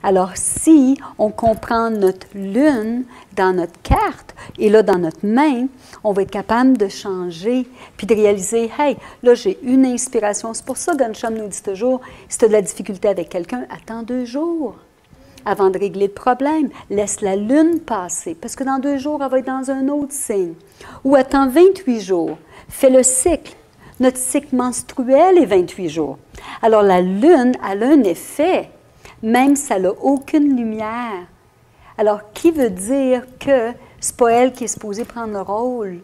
Alors, si on comprend notre lune dans notre carte et là, dans notre main, on va être capable de changer puis de réaliser, « Hey, là, j'ai une inspiration. » C'est pour ça que Gunsham nous dit toujours, si tu as de la difficulté avec quelqu'un, attends 2 jours avant de régler le problème. Laisse la lune passer, parce que dans 2 jours, elle va être dans un autre signe. Ou attends 28 jours. Fais le cycle. Notre cycle menstruel est 28 jours. Alors, la lune, elle a un effet, même si elle n'a aucune lumière. Alors, qui veut dire que c'est pas elle qui est supposée prendre le rôle,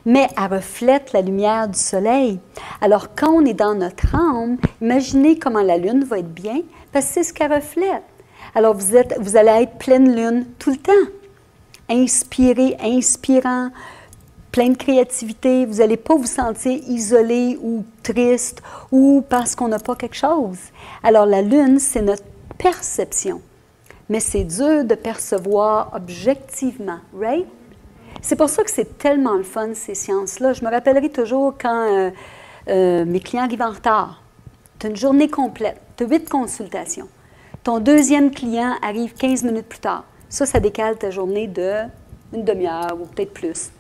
mais elle reflète la lumière du soleil. Alors, quand on est dans notre âme, imaginez comment la lune va être bien, parce que c'est ce qu'elle reflète. Alors, vous allez être pleine lune tout le temps. Inspiré, inspirant, plein de créativité. Vous n'allez pas vous sentir isolé ou triste ou parce qu'on n'a pas quelque chose. Alors, la lune, c'est notre perception. Mais c'est dur de percevoir objectivement, right? C'est pour ça que c'est tellement le fun, ces séances-là. Je me rappellerai toujours quand mes clients arrivent en retard. Tu as une journée complète, tu as 8 consultations. Ton deuxième client arrive 15 minutes plus tard. Ça décale ta journée d'une demi-heure ou peut-être plus.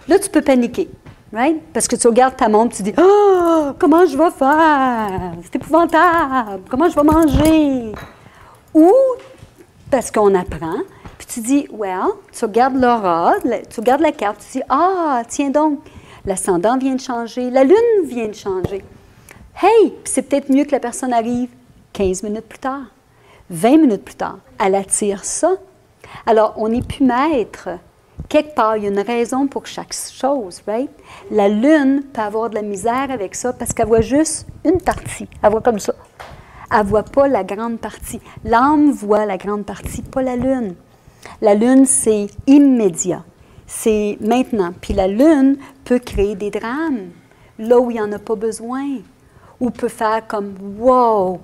Là, tu peux paniquer, right? Parce que tu regardes ta montre, tu dis « Ah, comment je vais faire? C'est épouvantable! Comment je vais manger? » Ou parce qu'on apprend, puis tu dis « Well, tu regardes l'aura, tu regardes la carte, tu dis « Ah, tiens donc, l'ascendant vient de changer, la lune vient de changer. » Hey, c'est peut-être mieux que la personne arrive 15 minutes plus tard, 20 minutes plus tard. Elle attire ça. Alors, on n'est plus maître. Quelque part, il y a une raison pour chaque chose, right? La lune peut avoir de la misère avec ça parce qu'elle voit juste une partie. Elle voit comme ça. Elle ne voit pas la grande partie. L'âme voit la grande partie, pas la lune. La lune, c'est immédiat. C'est maintenant. Puis la lune peut créer des drames là où il n'y en a pas besoin. Ou peut faire comme « Wow!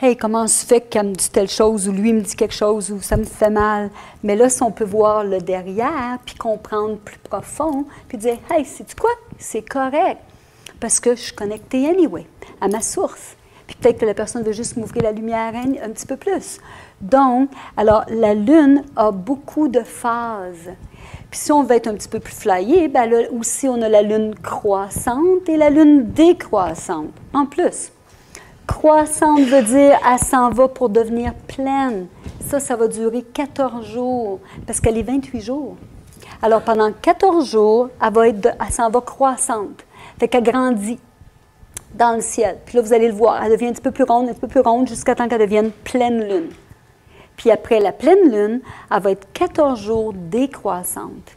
Hey, comment se fait qu'elle me dit telle chose ou lui me dit quelque chose ou ça me fait mal? » Mais là, si on peut voir le derrière puis comprendre plus profond puis dire « Hey, sais-tu quoi? C'est correct parce que je suis connectée anyway à ma source. » Puis peut-être que la personne veut juste m'ouvrir la lumière un petit peu plus. Donc, alors, la lune a beaucoup de phases. Puis si on veut être un petit peu plus flyé, bien là aussi, on a la lune croissante et la lune décroissante, en plus. Croissante veut dire elle s'en va pour devenir pleine. Ça va durer 14 jours, parce qu'elle est 28 jours. Alors, pendant 14 jours, elle s'en va croissante. Fait qu'elle grandit dans le ciel. Puis là, vous allez le voir, elle devient un petit peu plus ronde, jusqu'à temps qu'elle devienne pleine lune. Puis après la pleine lune, elle va être 14 jours décroissante,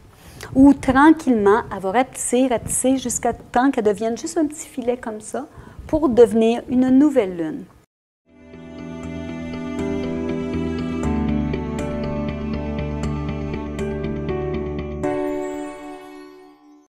où tranquillement, elle va rapetisser jusqu'à temps qu'elle devienne juste un petit filet comme ça, pour devenir une nouvelle lune.